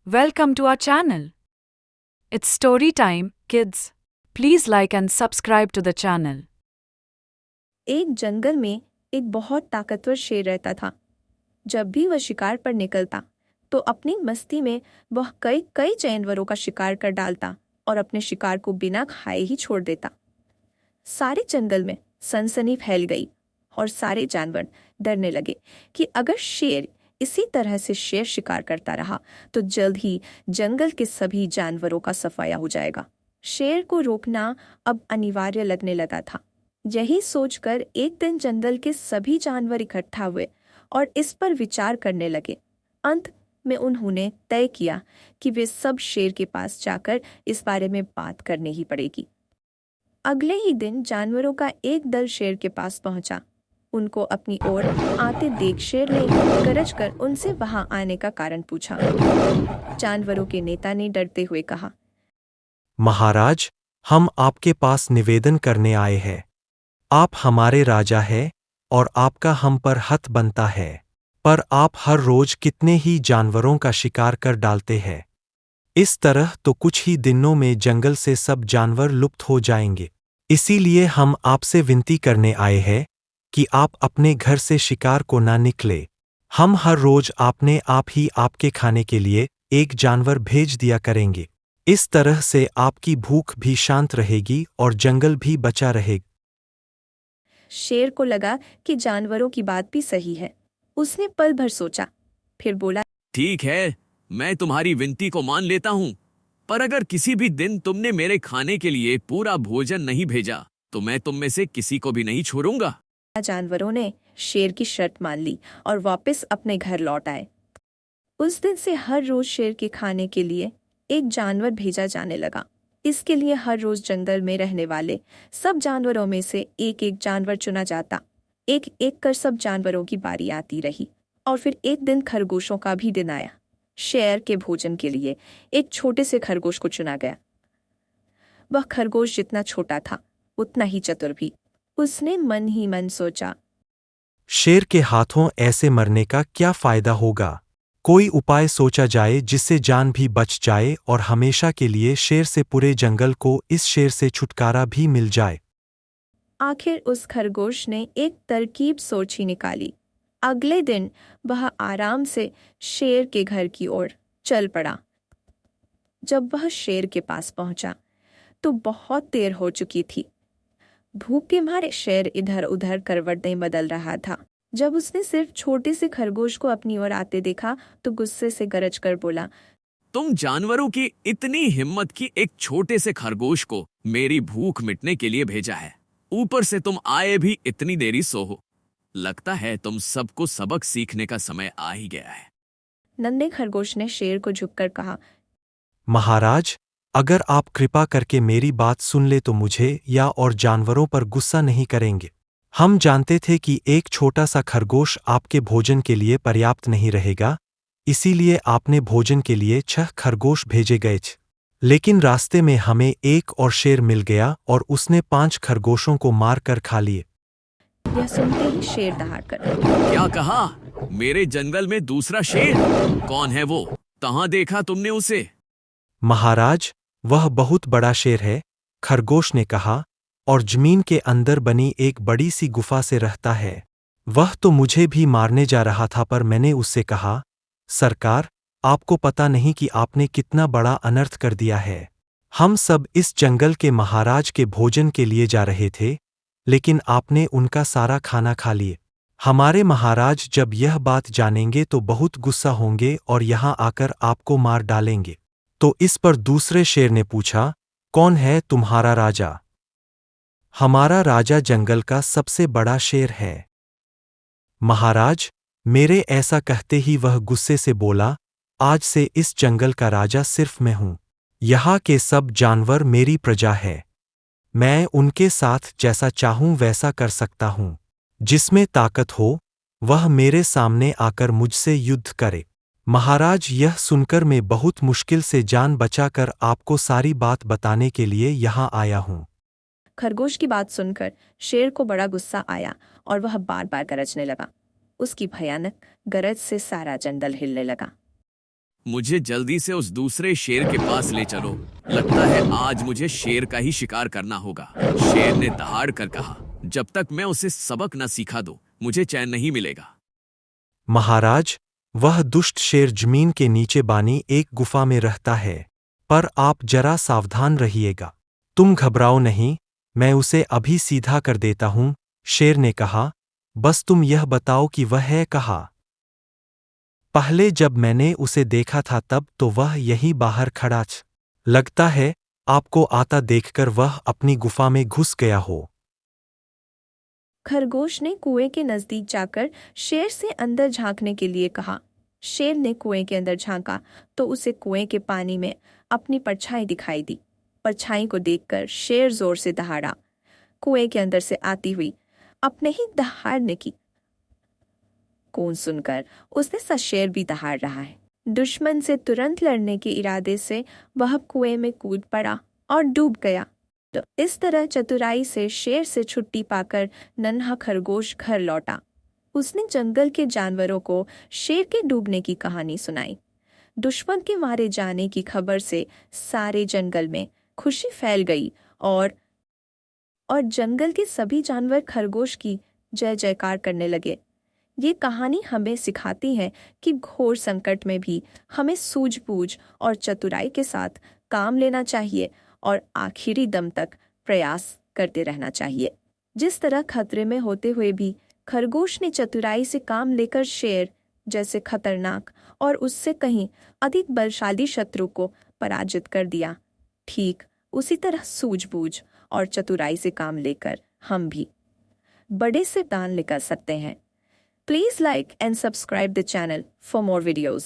Welcome to our channel. It's story time, kids. Please like and subscribe to the channel. एक जंगल में एक बहुत ताकतवर शेर रहता था। जब भी वह शिकार पर निकलता तो अपनी मस्ती में वह कई कई जानवरों का शिकार कर डालता और अपने शिकार को बिना खाए ही छोड़ देता। सारे जंगल में सनसनी फैल गई और सारे जानवर डरने लगे कि अगर शेर इसी तरह से शेर शिकार करता रहा तो जल्द ही जंगल के सभी जानवरों का सफाया हो जाएगा। शेर को रोकना अब अनिवार्य लगने लगा था। यही सोचकर एक दिन जंगल के सभी जानवर इकट्ठा हुए और इस पर विचार करने लगे। अंत में उन्होंने तय किया कि वे सब शेर के पास जाकर इस बारे में बात करनी ही पड़ेगी। अगले ही दिन जानवरों का एक दल शेर के पास पहुंचा। उनको अपनी ओर आते देख शेर ने गरज कर उनसे वहां आने का कारण पूछा। जानवरों के नेता ने डरते हुए कहा, महाराज, हम आपके पास निवेदन करने आए हैं। आप हमारे राजा हैं और आपका हम पर हक बनता है, पर आप हर रोज कितने ही जानवरों का शिकार कर डालते हैं। इस तरह तो कुछ ही दिनों में जंगल से सब जानवर लुप्त हो जाएंगे। इसीलिए हम आपसे विनती करने आए हैं कि आप अपने घर से शिकार को ना निकले। हम हर रोज आपने आप ही आपके खाने के लिए एक जानवर भेज दिया करेंगे। इस तरह से आपकी भूख भी शांत रहेगी और जंगल भी बचा रहेगा। शेर को लगा कि जानवरों की बात भी सही है। उसने पल भर सोचा, फिर बोला, ठीक है, मैं तुम्हारी विनती को मान लेता हूँ, पर अगर किसी भी दिन तुमने मेरे खाने के लिए पूरा भोजन नहीं भेजा तो मैं तुम में से किसी को भी नहीं छोड़ूंगा। जानवरों ने शेर की शर्त मान ली और वापस अपने घर लौट आए। उस दिन से हर रोज शेर के खाने के लिए एक जानवर भेजा जाने लगा। इसके लिए हर रोज जंगल में रहने वाले सब जानवरों में से एक एक जानवर चुना जाता। एक एक कर सब जानवरों की बारी आती रही और फिर एक दिन खरगोशों का भी दिन आया। शेर के भोजन के लिए एक छोटे से खरगोश को चुना गया। वह खरगोश जितना छोटा था उतना ही चतुर भी। उसने मन ही मन सोचा, शेर के हाथों ऐसे मरने का क्या फायदा होगा। कोई उपाय सोचा जाए जिससे जान भी बच जाए और हमेशा के लिए शेर से पूरे जंगल को इस शेर से छुटकारा भी मिल जाए। आखिर उस खरगोश ने एक तरकीब सोची निकाली। अगले दिन वह आराम से शेर के घर की ओर चल पड़ा। जब वह शेर के पास पहुंचा तो बहुत देर हो चुकी थी। भूख के मारे शेर इधर उधर करवटें बदल रहा था। जब उसने सिर्फ छोटे से खरगोश को अपनी ओर आते देखा तो गुस्से से गरज कर बोला, तुम जानवरों की इतनी हिम्मत की एक छोटे से खरगोश को मेरी भूख मिटने के लिए भेजा है। ऊपर से तुम आए भी इतनी देरी सो हो। लगता है तुम सबको सबक सीखने का समय आ ही गया है। नन्हे खरगोश ने शेर को झुककर कहा, महाराज, अगर आप कृपा करके मेरी बात सुन ले तो मुझे या और जानवरों पर गुस्सा नहीं करेंगे। हम जानते थे कि एक छोटा सा खरगोश आपके भोजन के लिए पर्याप्त नहीं रहेगा, इसीलिए आपने भोजन के लिए 6 खरगोश भेजे गए थे। लेकिन रास्ते में हमें एक और शेर मिल गया और उसने 5 खरगोशों को मार कर खा लिए। यह सुनते ही शेर दहाड़कर, क्या कहा? मेरे जंगल में दूसरा शेर? कौन है वो? कहाँ देखा तुमने उसे? महाराज, वह बहुत बड़ा शेर है, खरगोश ने कहा, और जमीन के अंदर बनी एक बड़ी सी गुफा से रहता है। वह तो मुझे भी मारने जा रहा था, पर मैंने उससे कहा, सरकार, आपको पता नहीं कि आपने कितना बड़ा अनर्थ कर दिया है। हम सब इस जंगल के महाराज के भोजन के लिए जा रहे थे, लेकिन आपने उनका सारा खाना खा लिए। हमारे महाराज जब यह बात जानेंगे तो बहुत गुस्सा होंगे और यहाँ आकर आपको मार डालेंगे। तो इस पर दूसरे शेर ने पूछा, कौन है तुम्हारा राजा? हमारा राजा जंगल का सबसे बड़ा शेर है। महाराज, मेरे ऐसा कहते ही वह गुस्से से बोला, आज से इस जंगल का राजा सिर्फ मैं हूं। यहाँ के सब जानवर मेरी प्रजा है। मैं उनके साथ जैसा चाहूं वैसा कर सकता हूं। जिसमें ताकत हो वह मेरे सामने आकर मुझसे युद्ध करे। महाराज, यह सुनकर मैं बहुत मुश्किल से जान बचाकर आपको सारी बात बताने के लिए यहाँ आया हूँ। खरगोश की बात सुनकर शेर को बड़ा गुस्सा आया और वह बार बार गरजने लगा। उसकी भयानक गरज से सारा जंगल हिलने लगा। मुझे जल्दी से उस दूसरे शेर के पास ले चलो। लगता है आज मुझे शेर का ही शिकार करना होगा। शेर ने दहाड़ कर कहा, जब तक मैं उसे सबक न सिखा दूं, मुझे चैन नहीं मिलेगा। महाराज, वह दुष्ट शेर जमीन के नीचे बानी एक गुफा में रहता है, पर आप जरा सावधान रहिएगा। तुम घबराओ नहीं, मैं उसे अभी सीधा कर देता हूं, शेर ने कहा। बस तुम यह बताओ कि वह है कहाँ। पहले जब मैंने उसे देखा था तब तो वह यहीं बाहर खड़ा था। लगता है आपको आता देखकर वह अपनी गुफा में घुस गया हो। खरगोश ने कुएं के नजदीक जाकर शेर से अंदर झांकने के लिए कहा। शेर ने कुएं के अंदर झांका तो उसे कुएं के पानी में अपनी परछाई दिखाई दी। परछाई को देखकर शेर जोर से दहाड़ा। कुएं के अंदर से आती हुई अपने ही दहाड़ने की कौन सुनकर उसने सच शेर भी दहाड़ रहा है। दुश्मन से तुरंत लड़ने के इरादे से वह कुएं में कूद पड़ा और डूब गया। तो इस तरह चतुराई से शेर से छुट्टी पाकर नन्हा खरगोश घर लौटा। उसने जंगल के जानवरों को शेर के डूबने की कहानी सुनाई। दुश्मन के मारे जाने की खबर से सारे जंगल में खुशी फैल गई और जंगल के सभी जानवर खरगोश की जय जयकार करने लगे। ये कहानी हमें सिखाती है कि घोर संकट में भी हमें सूझबूझ और चतुराई के साथ काम लेना चाहिए और आखिरी दम तक प्रयास करते रहना चाहिए। जिस तरह खतरे में होते हुए भी खरगोश ने चतुराई से काम लेकर शेर जैसे खतरनाक और उससे कहीं अधिक बलशाली शत्रु को पराजित कर दिया, ठीक उसी तरह सूझबूझ और चतुराई से काम लेकर हम भी बड़े से दान निकाल सकते हैं। Please like and subscribe the channel for more videos.